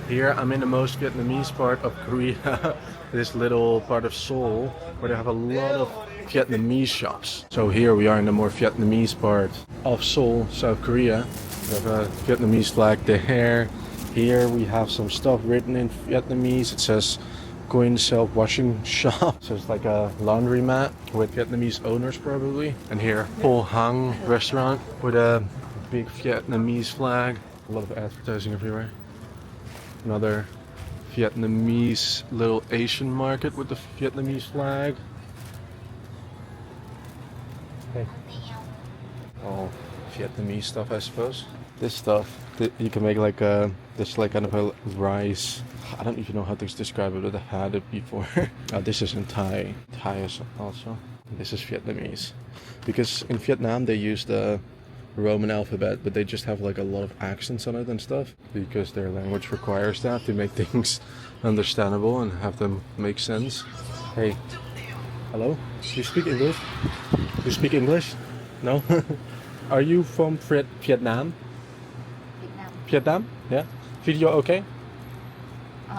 Here I'm in the most Vietnamese part of Korea, this little part of Seoul, where they have a lot of Vietnamese shops. So here we are in the more Vietnamese part of Seoul, South Korea. We have a Vietnamese flag there. Here we have some stuff written in Vietnamese. It says Coin self-washing shop. So it's like a laundromat with Vietnamese owners probably. And here, Po Hang restaurant with a big Vietnamese flag. A lot of advertising everywhere. Another Vietnamese little Asian market with the Vietnamese flag. Hey. All Vietnamese stuff, I suppose. This stuff, you can make like a, this like kind of a rice. I don't even know how to describe it, but I had it before. This is in Thai. Thai is also. This is Vietnamese. Because in Vietnam they use the Roman alphabet, but they just have like a lot of accents on it and stuff. Because their language requires that to make things understandable and have them make sense. Hey, hello? Do you speak English? Do you speak English? No? Are you from Vietnam? Vietnam? Yeah? Video okay?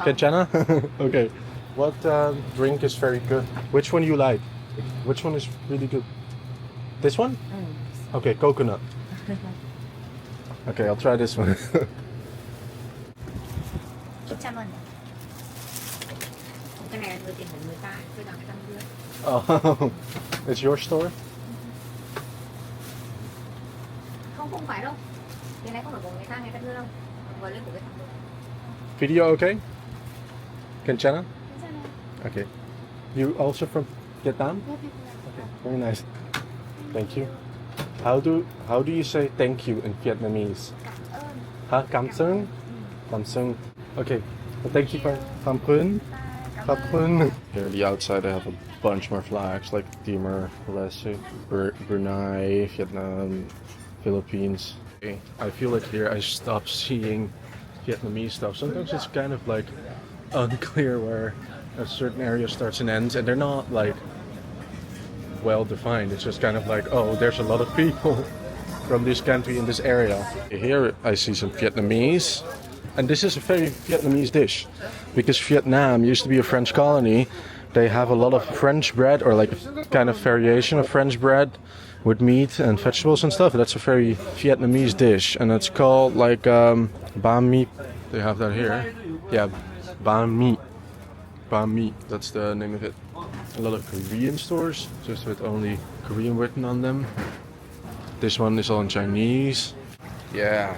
괜찮아? Okay. What drink is very good? Which one you like? Which one is really good? This one? Okay, coconut. Okay, I'll try this one. Oh, it's your store? Không phải đâu. Cái này không phải của người ta đưa đâu. Vừa lấy của cái thằng đó. Video okay? 괜찮아? Okay. You also from Vietnam? Okay, very nice. Thank you. How do you say thank you in Vietnamese? Cảm ơn. Cảm ơn. Okay. Well, thank you for cảm ơn. Cảm ơn. Here on the outside I have a bunch more flags like Timor, Leste, Brunei, Vietnam, Philippines. Okay. I feel like here I stopped seeing Vietnamese stuff. Sometimes it's kind of like unclear where a certain area starts and ends, and they're not like well defined. It's just kind of like, oh, there's a lot of people from this country in this area. Here I see some Vietnamese, and this is a very Vietnamese dish because Vietnam used to be a French colony. They have a lot of French bread, or like a kind of variation of French bread with meat and vegetables and stuff. That's a very Vietnamese dish, and it's called like banh mi. They have that here. Yeah, banh mi. Banh mi, that's the name of it. A lot of Korean stores, just with only Korean written on them. This one is all in Chinese. Yeah,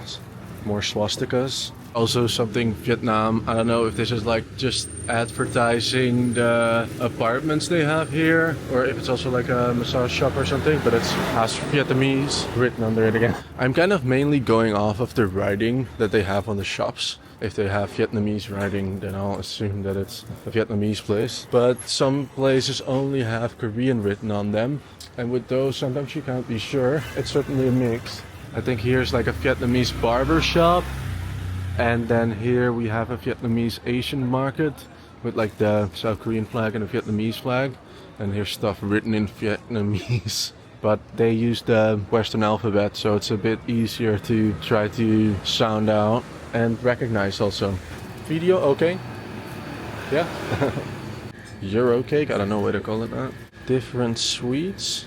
more swastikas. Also something Vietnam. I don't know if this is like just advertising the apartments they have here, or if it's also like a massage shop or something, but it's has Vietnamese written under it again. I'm kind of mainly going off of the writing that they have on the shops. If they have Vietnamese writing, then I'll assume that it's a Vietnamese place. But some places only have Korean written on them, and with those sometimes you can't be sure. It's certainly a mix. I think here's like a Vietnamese barber shop. And then here we have a Vietnamese Asian market with like the South Korean flag and a Vietnamese flag. And here's stuff written in Vietnamese. But they use the Western alphabet, so it's a bit easier to try to sound out and recognize also. Video okay? Yeah? Euro cake? I don't know what to call it that. Different sweets.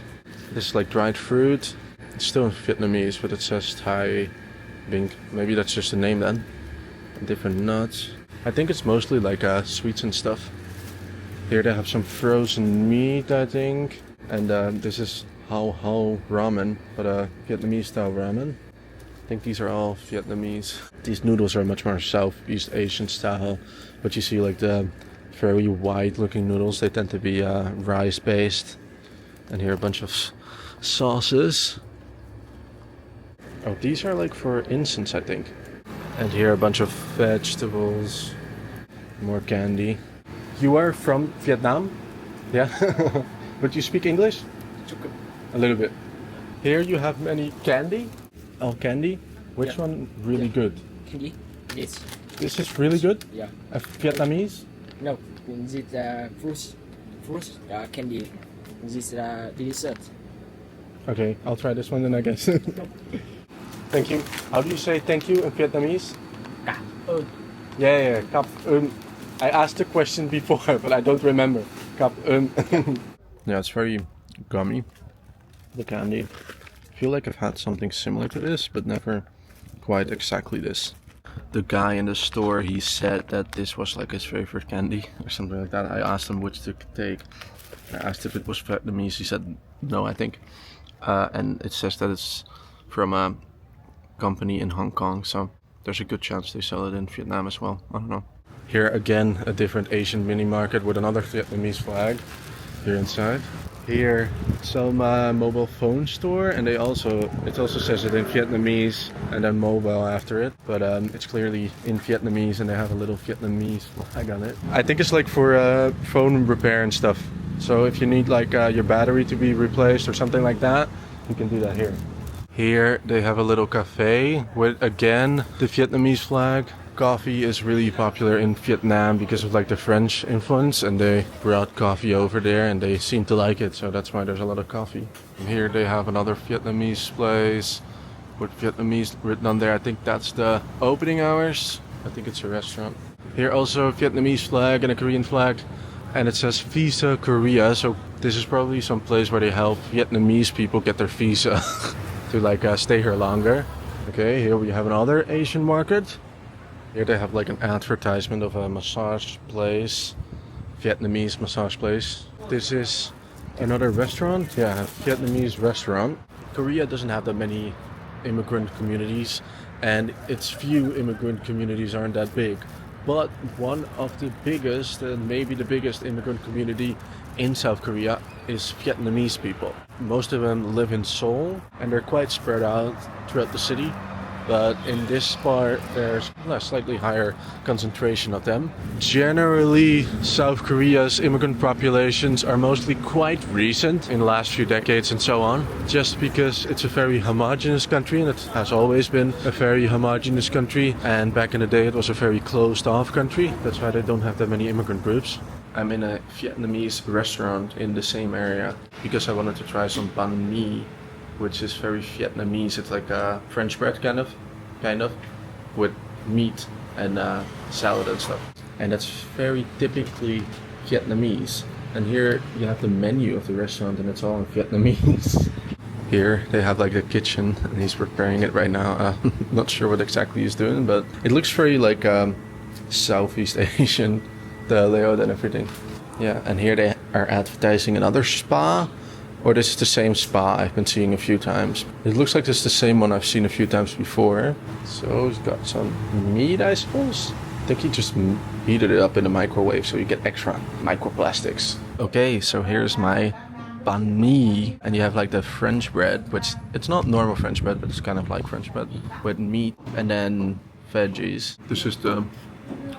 This is like dried fruit. It's still in Vietnamese, but it says Thai Bing. Maybe that's just the name then. Different nuts. I think it's mostly like sweets and stuff. Here they have some frozen meat, I think. And this is Hao ramen, but Vietnamese style ramen. I think these are all Vietnamese. These noodles are much more Southeast Asian style, but you see like the very white looking noodles, they tend to be rice based. And here a bunch of sauces. Oh, these are like for incense, I think. And here a bunch of vegetables, more candy. You are from Vietnam? Yeah? But you speak English? A little bit. Here you have many candy? Oh, candy? Which one really good? Candy? Yes. This is really good? Yeah. Vietnamese? No, this fruit candy. This is dessert. Okay, I'll try this one then I guess. Thank you. How do you say thank you in Vietnamese? Cảm ơn. Yeah. Kap I asked the question before, but I don't remember. Kap Yeah, it's very gummy. The candy. I feel like I've had something similar to this, but never quite exactly this. The guy in the store, he said that this was like his favorite candy or something like that. I asked him which to take. I asked if it was Vietnamese. He said no, I think. And it says that it's from a company in Hong Kong, so there's a good chance they sell it in Vietnam as well. I don't know. Here again, a different Asian mini market with another Vietnamese flag here inside. Here, some mobile phone store, and it also says it in Vietnamese and then mobile after it, but it's clearly in Vietnamese and they have a little Vietnamese flag on it. I think it's like for phone repair and stuff. So if you need like your battery to be replaced or something like that, you can do that here. Here they have a little cafe with again the Vietnamese flag. Coffee is really popular in Vietnam because of like the French influence, and they brought coffee over there and they seem to like it, so that's why there's a lot of coffee. And here they have another Vietnamese place with Vietnamese written on there. I think that's the opening hours. I think it's a restaurant. Here also a Vietnamese flag and a Korean flag, and it says Visa Korea, so this is probably some place where they help Vietnamese people get their visa to like stay here longer. Okay, here we have another Asian market. Here they have like an advertisement of a massage place, Vietnamese massage place. This is another restaurant, yeah, Vietnamese restaurant. Korea doesn't have that many immigrant communities, and its few immigrant communities aren't that big. But one of the biggest, and maybe the biggest immigrant community in South Korea is Vietnamese people. Most of them live in Seoul, and they're quite spread out throughout the city. But in this part, there's a slightly higher concentration of them. Generally, South Korea's immigrant populations are mostly quite recent, in the last few decades and so on, just because it's a very homogeneous country, and it has always been a very homogeneous country, and back in the day it was a very closed-off country. That's why they don't have that many immigrant groups. I'm in a Vietnamese restaurant in the same area because I wanted to try some banh mi, which is very Vietnamese. It's like a French bread kind of, with meat and salad and stuff. And that's very typically Vietnamese. And here you have the menu of the restaurant, and it's all in Vietnamese. Here they have like the kitchen, and he's preparing it right now. Not sure what exactly he's doing, but it looks very like Southeast Asian, the layout and everything. Yeah, and here they are advertising another spa. Or this is the same spa I've been seeing a few times. It looks like this is the same one I've seen a few times before. So he's got some meat, I suppose. I think he just heated it up in the microwave so you get extra microplastics. Okay, so here's my banh mi. And you have like the French bread, which it's not normal French bread, but it's kind of like French bread with meat and then veggies. This is the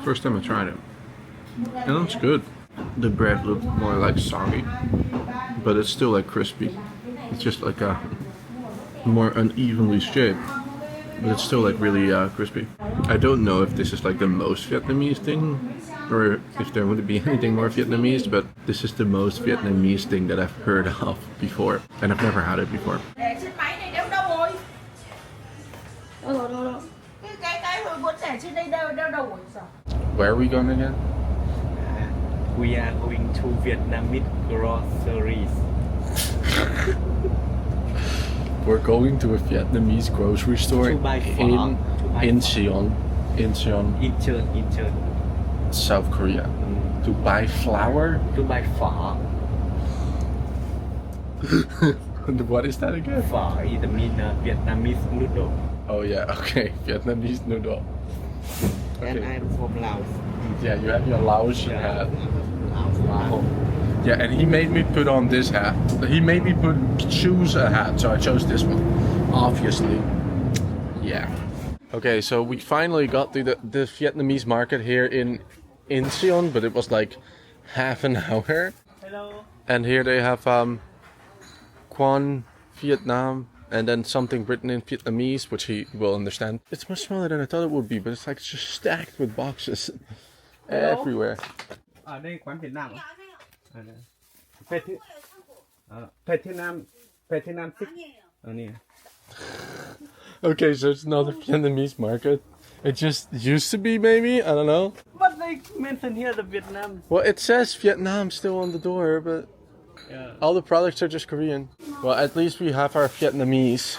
first time I tried it. And it looks good. The bread looked more like soggy, but it's still like crispy. It's just like a more unevenly shaped, but it's still like really crispy. I don't know if this is like the most Vietnamese thing, or if there would be anything more Vietnamese, but this is the most Vietnamese thing that I've heard of before, and I've never had it before. Where are we going again? We are going to Vietnamese groceries. We're going to a Vietnamese grocery store To buy in Incheon, Incheon. South Korea. To buy flour? To buy phở. What is that again? Phở is the mean Vietnamese noodle. Oh yeah, okay, Vietnamese noodle. And Okay. I'm from Laos. Yeah, you have your Laotian hat. Laos. Yeah, and he made me put on this hat. He made me choose a hat, so I chose this one. Obviously. Yeah. Okay, so we finally got to the Vietnamese market here in Incheon, but it was like half an hour. Hello. And here they have Quan Vietnam, and then something written in Vietnamese, which he will understand. It's much smaller than I thought it would be, but it's like just stacked with boxes everywhere. Ở đây quán Việt Nam à? Ở đây. Vietnam 6. Ở đây. Okay, so it's not a Vietnamese market. It just used to be, maybe? I don't know. But they mention here the Vietnam. Well, it says Vietnam still on the door, but Yeah. all the products are just Korean. Well, at least we have our Vietnamese.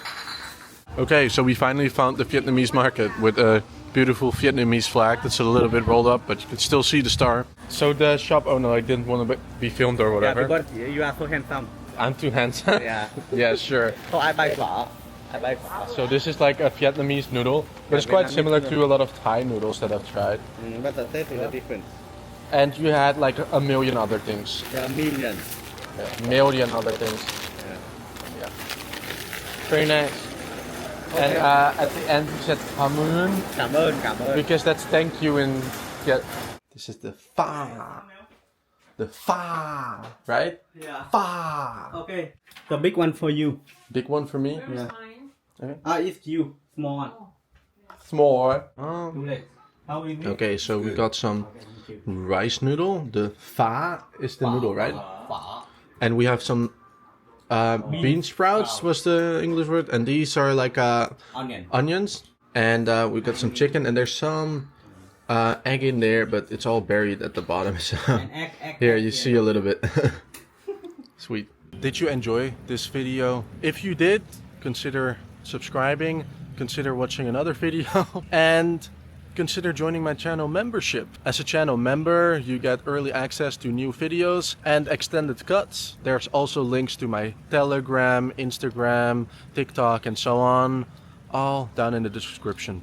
Okay, so we finally found the Vietnamese market with a beautiful Vietnamese flag that's a little bit rolled up, but you can still see the star. So the shop owner, I didn't want to be filmed or Yeah, whatever. because you are so handsome. I'm too handsome. Yeah. Yeah, sure. So I buy phở. I buy phở. So this is like a Vietnamese noodle, but Yeah, it's quite Vietnamese similar noodle. to a lot of Thai noodles that I've tried. But the taste is different. And you had like a million other things. There are millions. Yeah, million other things. Yeah. Yeah. Very nice. And at the end you said "Hamun" Cảm ơn. because that's thank you in Viet. This is the fa. The fa, right? Yeah. Fa. Okay. The big one for you. Big one for me. Yeah. Okay. It's you. Small one. Small. Oh. Too late. How is it? Okay, so we got some rice noodle. The fa is the noodle, right? Phở. And we have some bean sprouts was the English word, and these are like Onion. onions. And we got some chicken, and there's some egg in there, but it's all buried at the bottom. So Egg. here you see a little bit. Sweet. Did you enjoy this video? If you did, consider subscribing, consider watching another video, and consider joining my channel membership. As a channel member, you get early access to new videos and extended cuts. There's also links to my Telegram, Instagram, TikTok, and so on, all down in the description.